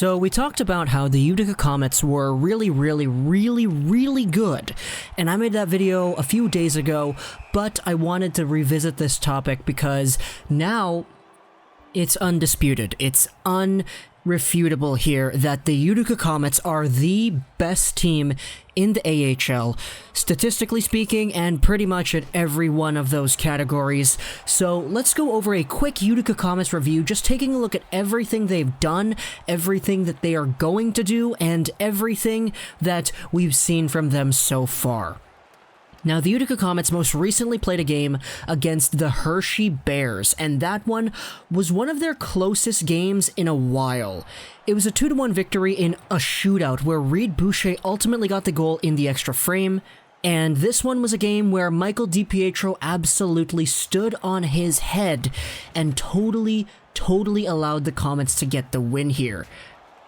So we talked about how the Utica Comets were really good, and I made that video a few days ago, but I wanted to revisit this topic because now it's undisputed, it's unrefutable here that the Utica Comets are the best team in the AHL, statistically speaking, and pretty much at every one of those categories. So let's go over a quick Utica Comets review, just taking a look at everything they've done, everything that they are going to do, and everything that we've seen from them so far. Now, the Utica Comets most recently played a game against the Hershey Bears, and that one was one of their closest games in a while. It was a 2-1 victory in a shootout where Reed Boucher ultimately got the goal in the extra frame, and this one was a game where Michael Dipietro absolutely stood on his head and totally allowed the Comets to get the win here.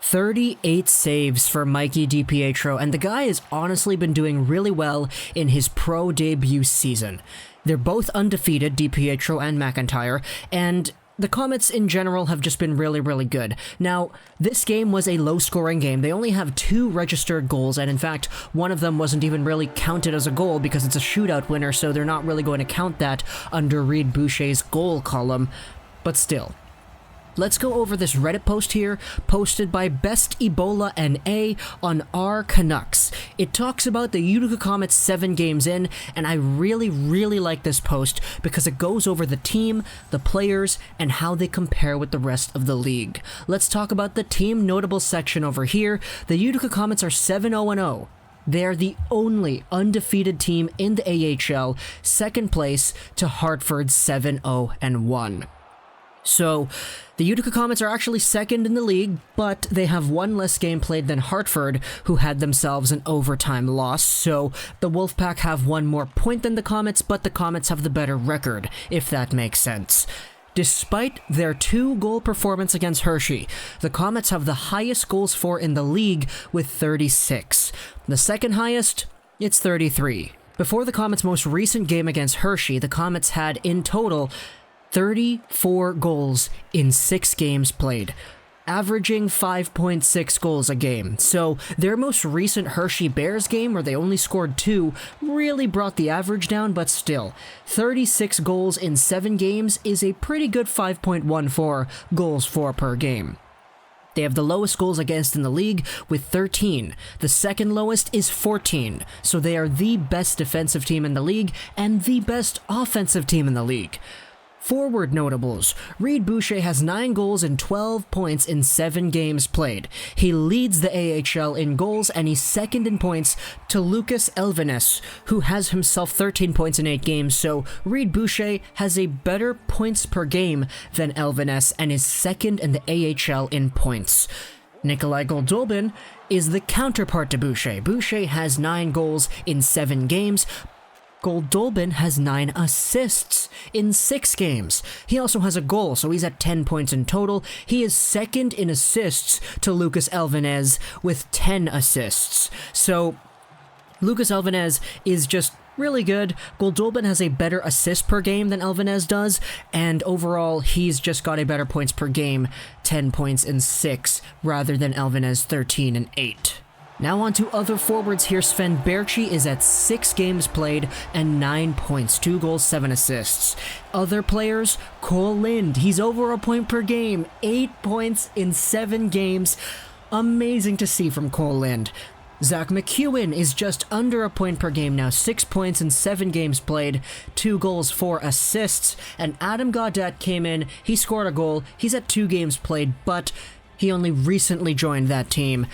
38 saves for Mikey Dipietro, and the guy has honestly been doing really well in his pro debut season. They're both undefeated, Dipietro and McIntyre, and the Comets in general have just been really good. Now, this game was a low-scoring game. They only have 2 registered goals, and in fact, one of them wasn't even really counted as a goal because it's a shootout winner, so they're not really going to count that under Reed Boucher's goal column, but still. Let's go over this Reddit post here, posted by Best Ebola NA on our Canucks. It talks about the Utica Comets 7 games in, and I really like this post because it goes over the team, the players, and how they compare with the rest of the league. Let's talk about the team notable section over here. The Utica Comets are 7-0-0. They're the only undefeated team in the AHL, second place to Hartford's 7-0-1. So, the Utica Comets are actually second in the league, but they have one less game played than Hartford, who had themselves an overtime loss, so the Wolfpack have one more point than the Comets, but the Comets have the better record, if that makes sense. Despite their 2-goal performance against Hershey, the Comets have the highest goals for in the league with 36. The second highest, it's 33. Before the Comets' most recent game against Hershey, the Comets had, in total, 34 goals in 6 games played, averaging 5.6 goals a game. So their most recent Hershey Bears game, where they only scored 2, really brought the average down, but still, 36 goals in 7 games is a pretty good 5.14 goals for per game. They have the lowest goals against in the league with 13. The second lowest is 14, so they are the best defensive team in the league and the best offensive team in the league. Forward notables. Reed Boucher has 9 goals and 12 points in 7 games played. He leads the AHL in goals and he's second in points to Lucas Elvenes, who has himself 13 points in 8 games, so Reed Boucher has a better points per game than Elvenes and is second in the AHL in points. Nikolai Goldobin is the counterpart to Boucher. Boucher has 9 goals in 7 games, Goldobin has 9 assists in 6 games. He also has a goal, so he's at 10 points in total. He is second in assists to Lucas Elvenes with 10 assists. So, Lucas Elvenes is just really good. Goldobin has a better assist per game than Elvenes does, and overall, he's just got a better points per game, 10 points in 6, rather than Elvenes 13 and 8. Now on to other forwards here. Sven Berchi is at 6 games played and 9 points, 2 goals, 7 assists. Other players, Cole Lind, he's over a point per game, 8 points in 7 games. Amazing to see from Cole Lind. Zach McEwen is just under a point per game now, 6 points in 7 games played, 2 goals, 4 assists. And Adam Gaudette came in, he scored a goal, he's at 2 games played, but he only recently joined that team.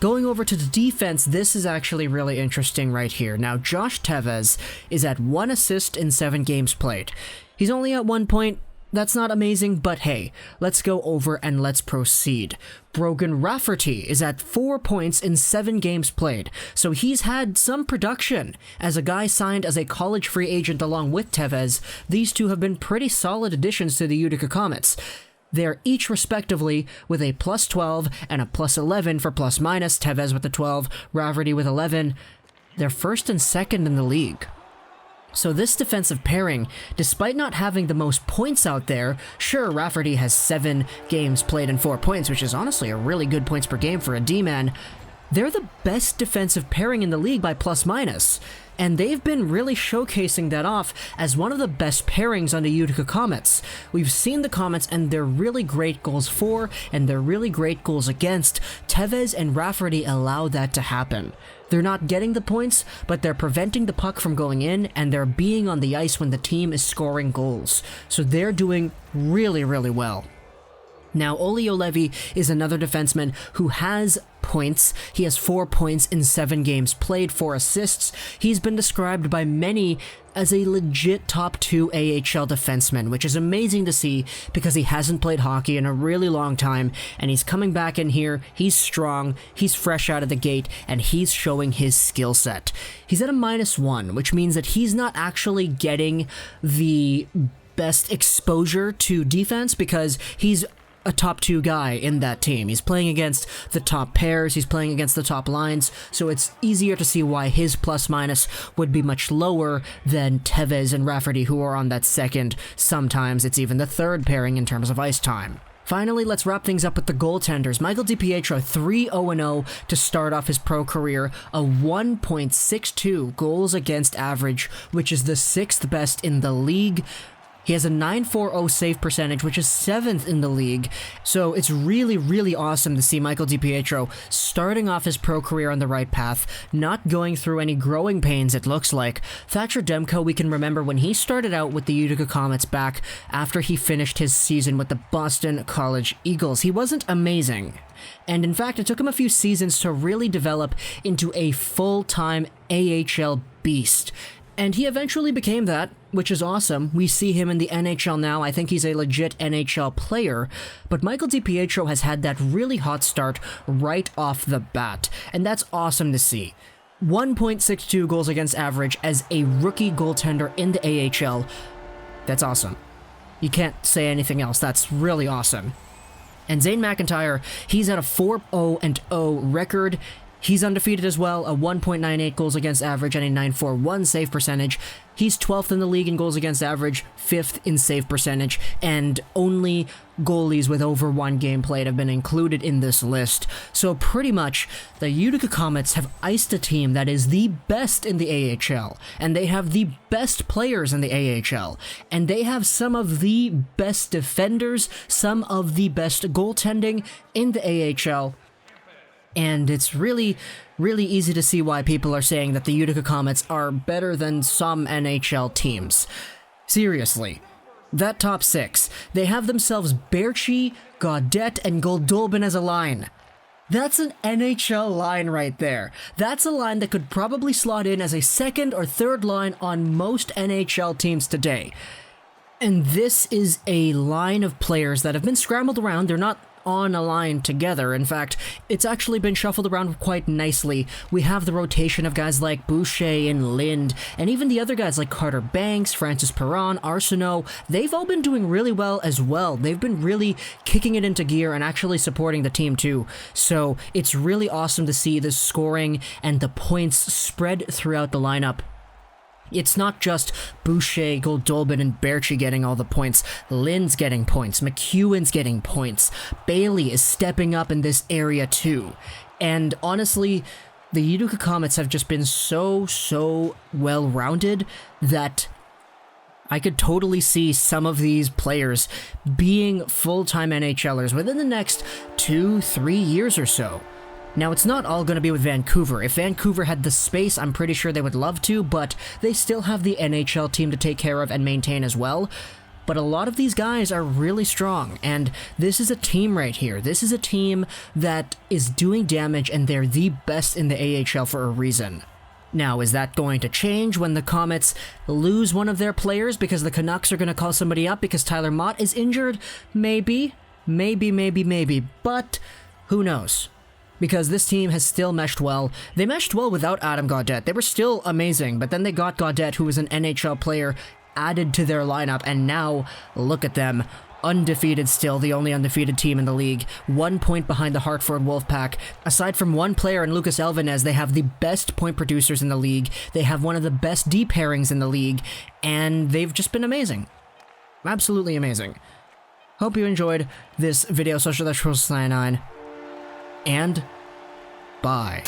Going over to the defense, this is actually really interesting right here. Now, Josh Tevez is at 1 assist in 7 games played. He's only at 1 point. That's not amazing, but hey, let's go over and let's proceed. Brogan Rafferty is at 4 points in 7 games played, so he's had some production. As a guy signed as a college free agent along with Tevez, these two have been pretty solid additions to the Utica Comets. They're each respectively with a plus 12 and a plus 11 for plus minus, Tevez with a 12, Rafferty with 11. They're first and second in the league. So this defensive pairing, despite not having the most points out there, sure, Rafferty has 7 games played and 4 points, which is honestly a really good points per game for a D-man. They're the best defensive pairing in the league by plus-minus, and they've been really showcasing that off as one of the best pairings on the Utica Comets. We've seen the Comets and their really great goals for and their really great goals against. Tevez and Rafferty allow that to happen. They're not getting the points, but they're preventing the puck from going in, and they're being on the ice when the team is scoring goals. So they're doing really, really well. Now, Olio Levy is another defenseman who has points. He has 4 points in 7 games played, 4 assists. He's been described by many as a legit top 2 AHL defenseman, which is amazing to see because he hasn't played hockey in a really long time, and he's coming back in here. He's strong, he's fresh out of the gate, and he's showing his skill set. He's at a -1, which means that he's not actually getting the best exposure to defense because he's a top 2 guy in that team. He's playing against the top pairs, he's playing against the top lines, so it's easier to see why his plus-minus would be much lower than Tevez and Rafferty, who are on that second, sometimes it's even the third pairing in terms of ice time. Finally, let's wrap things up with the goaltenders. Michael Dipietro, 3-0-0 to start off his pro career, a 1.62 goals against average, which is the 6th best in the league. He has a .940 save percentage, which is 7th in the league. So it's really, really awesome to see Michael Dipietro starting off his pro career on the right path, not going through any growing pains, it looks like. Thatcher Demco, we can remember when he started out with the Utica Comets back after he finished his season with the Boston College Eagles. He wasn't amazing. And in fact, it took him a few seasons to really develop into a full-time AHL beast. And he eventually became that, which is awesome. We see him in the NHL now. I think he's a legit NHL player. But Michael Dipietro has had that really hot start right off the bat. And that's awesome to see. 1.62 goals against average as a rookie goaltender in the AHL. That's awesome. You can't say anything else. That's really awesome. And Zane Mcintyre, he's at a 4-0-0 record. He's undefeated as well, a 1.98 goals against average and a .941 save percentage. He's 12th in the league in goals against average, 5th in save percentage, and only goalies with over 1 game played have been included in this list. So pretty much, the Utica Comets have iced a team that is the best in the AHL, and they have the best players in the AHL, and they have some of the best defenders, some of the best goaltending in the AHL. And it's really, really easy to see why people are saying that the Utica Comets are better than some NHL teams. Seriously. That top 6, they have themselves Berchi, Gaudette, and Goldolbin as a line. That's an NHL line right there. That's a line that could probably slot in as a second or third line on most NHL teams today. And this is a line of players that have been scrambled around. They're not on a line together. In fact, it's actually been shuffled around quite nicely. We have the rotation of guys like Boucher and Lind, and even the other guys like Carter Banks, Francis Perron, Arsenault. They've all been doing really well as well. They've been really kicking it into gear and actually supporting the team too. So it's really awesome to see the scoring and the points spread throughout the lineup. It's not just Boucher, Goldolbin, and Berchi getting all the points. Lind's getting points. McEwen's getting points. Bailey is stepping up in this area too. And honestly, the Utica Comets have just been so well-rounded that I could totally see some of these players being full-time NHLers within the next 2-3 years or so. Now, it's not all going to be with Vancouver. If Vancouver had the space, I'm pretty sure they would love to, but they still have the NHL team to take care of and maintain as well. But a lot of these guys are really strong, and this is a team right here. This is a team that is doing damage, and they're the best in the AHL for a reason. Now, is that going to change when the Comets lose one of their players because the Canucks are going to call somebody up because Tyler Mott is injured? Maybe. But who knows? Because this team has still meshed well. They meshed well without Adam Gaudette. They were still amazing, but then they got Gaudette, who was an NHL player, added to their lineup, and now look at them. undefeated still, the only undefeated team in the league. 1 point behind the Hartford Wolfpack. Aside from one player in Lucas Elvenez, they have the best point producers in the league. They have one of the best D pairings in the league, and they've just been amazing. Absolutely amazing. Hope you enjoyed this video, Social 99, and bye.